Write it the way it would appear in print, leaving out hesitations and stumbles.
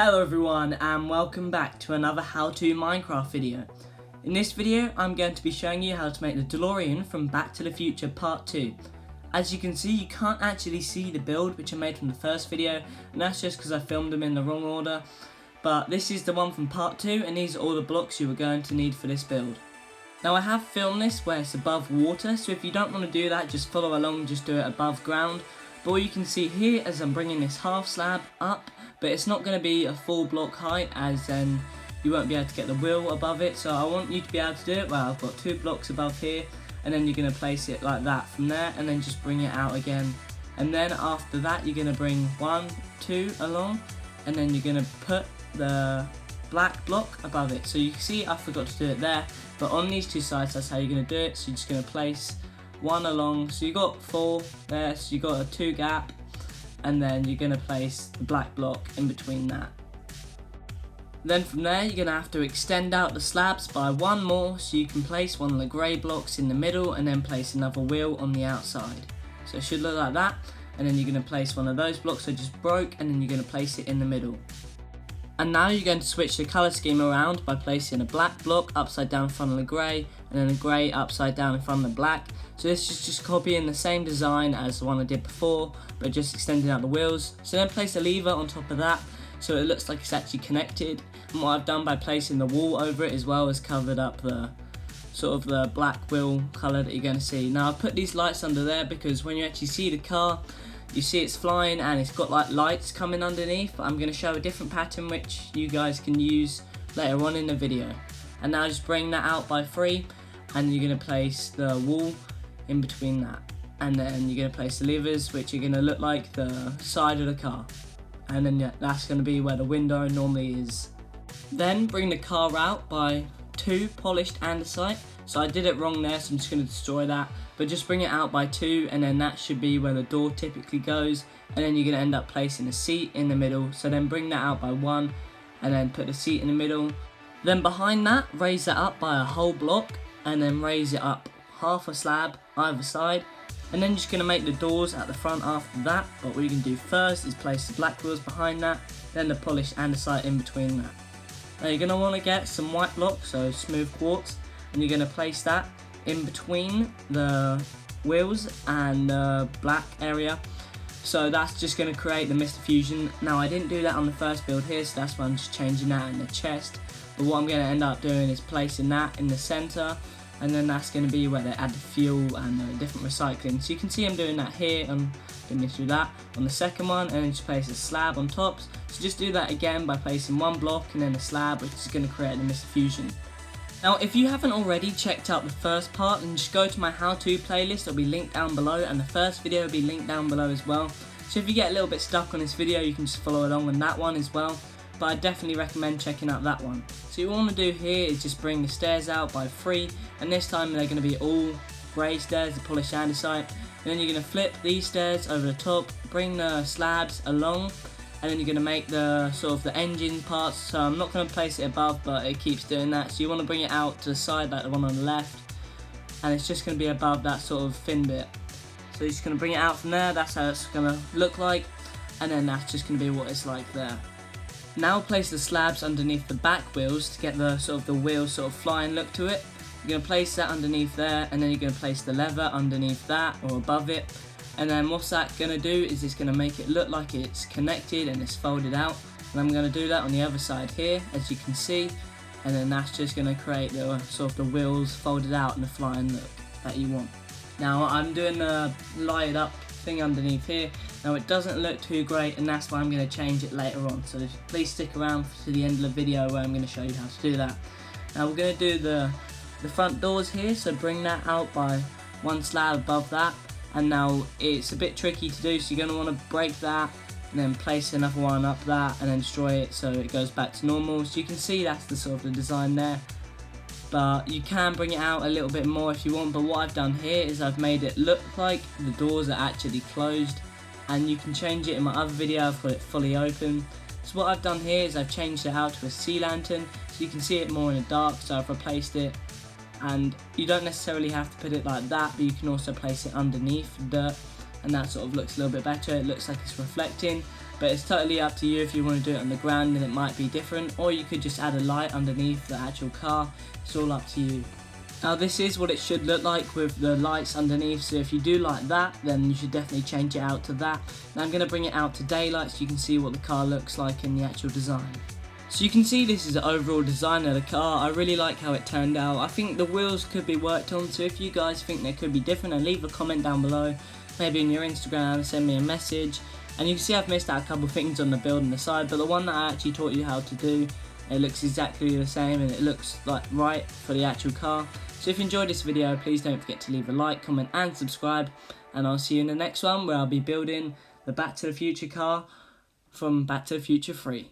Hello everyone and welcome back to another how-to Minecraft video. In this video I'm going to be showing you how to make the DeLorean from Back to the Future Part 2. As you can see, you can't actually see the build which I made from the first video, and that's just because I filmed them in the wrong order. But this is the one from Part 2 and these are all the blocks you are going to need for this build. Now I have filmed this where it's above water, so if you don't want to do that, just follow along, just do it above ground. But what you can see here is I'm bringing this half slab up, but it's not going to be a full block height, as then you won't be able to get the wheel above it. So I want you to be able to do it. Well, I've got 2 blocks above here, and then you're going to place it like that from there, and then just bring it out again. And then after that you're going to bring 1, 2 along, and then you're going to put the black block above it. So you can see I forgot to do it there, but on these 2 sides that's how you're going to do it. So you're just going to place 1 along, so you got 4 there, so you got a 2 gap, and then you're going to place the black block in between that. Then from there you're going to have to extend out the slabs by 1 more, so you can place one of the grey blocks in the middle and then place another wheel on the outside. So it should look like that, and then you're going to place one of those blocks I just broke, and then you're going to place it in the middle. And now you're going to switch the colour scheme around by placing a black block upside down in front of the grey, and then a grey upside down in front of the black. So this is just copying the same design as the one I did before, but just extending out the wheels. So then place a lever on top of that, so it looks like it's actually connected. And what I've done by placing the wall over it as well is covered up the sort of the black wheel colour that you're going to see. Now I've put these lights under there because when you actually see the car, you see it's flying and it's got like lights coming underneath. I'm going to show a different pattern which you guys can use later on in the video. And now just bring that out by 3, and you're going to place the wall in between that, and then you're going to place the levers which are going to look like the side of the car, and then that's going to be where the window normally is. Then bring the car out by 2 polished andesite. So I did it wrong there, so I'm just going to destroy that, but just bring it out by 2, and then that should be where the door typically goes, and then you're going to end up placing a seat in the middle. So then bring that out by 1 and then put the seat in the middle. Then behind that, raise that up by a whole block, and then raise it up half a slab either side, and then you're just going to make the doors at the front after that. But what you can do first is place the black wheels behind that, then the polished andesite in between that. Now you're going to want to get some white block, so smooth quartz, and you're going to place that in between the wheels and the black area. So that's just going to create the Mr. Fusion. Now I didn't do that on the first build here, so that's why I'm just changing that in the chest. But what I'm going to end up doing is placing that in the center, and then that's going to be where they add the fuel and the different recycling. So you can see I'm doing that here, and going to do that on the second one, and then just place a slab on top. So just do that again by placing 1 block and then a slab, which is going to create the Mr. Fusion. Now if you haven't already checked out the first part, then just go to my how-to playlist. It'll be linked down below, and the first video will be linked down below as well. So if you get a little bit stuck on this video, you can just follow along on that one as well. But I definitely recommend checking out that one. So what you want to do here is just bring the stairs out by 3, and this time they're going to be all grey stairs, the polished andesite. And then you're going to flip these stairs over the top, bring the slabs along, and then you're going to make the sort of the engine parts. So I'm not going to place it above, but it keeps doing that. So you want to bring it out to the side like the one on the left, and it's just going to be above that sort of fin bit. So you're just going to bring it out from there. That's how it's going to look like, and then that's just going to be what it's like there. Now place the slabs underneath the back wheels to get the sort of the wheels sort of flying look to it. You're going to place that underneath there, and then you're going to place the lever underneath that or above it. And then what's that going to do is it's going to make it look like it's connected and it's folded out. And I'm going to do that on the other side here, as you can see. And then that's just going to create the sort of the wheels folded out and the flying look that you want. Now I'm doing the light up thing underneath here. Now it doesn't look too great, and that's why I'm going to change it later on. So please stick around to the end of the video where I'm going to show you how to do that. Now we're going to do the front doors here, so bring that out by 1 slab above that. And now it's a bit tricky to do, so you're going to want to break that and then place another one up that and then destroy it so it goes back to normal. So you can see that's the sort of the design there, but you can bring it out a little bit more if you want. But what I've done here is I've made it look like the doors are actually closed, and you can change it in my other video. I've got it fully open. So what I've done here is I've changed it out to a sea lantern, so you can see it more in the dark. So I've replaced it, and you don't necessarily have to put it like that, but you can also place it underneath dirt, and that sort of looks a little bit better. It looks like it's reflecting, but it's totally up to you if you want to do it on the ground, and it might be different, or you could just add a light underneath the actual car. It's all up to you. Now this is what it should look like with the lights underneath, so if you do like that, then you should definitely change it out to that. Now I'm going to bring it out to daylight so you can see what the car looks like in the actual design. So you can see this is the overall design of the car. I really like how it turned out. I think the wheels could be worked on, so if you guys think they could be different, then leave a comment down below, maybe on your Instagram, send me a message. And you can see I've missed out a couple of things on the build on the side, but the one that I actually taught you how to do, it looks exactly the same and it looks like right for the actual car. So if you enjoyed this video, please don't forget to leave a like, comment and subscribe, and I'll see you in the next one where I'll be building the Back to the Future car from Back to the Future 3.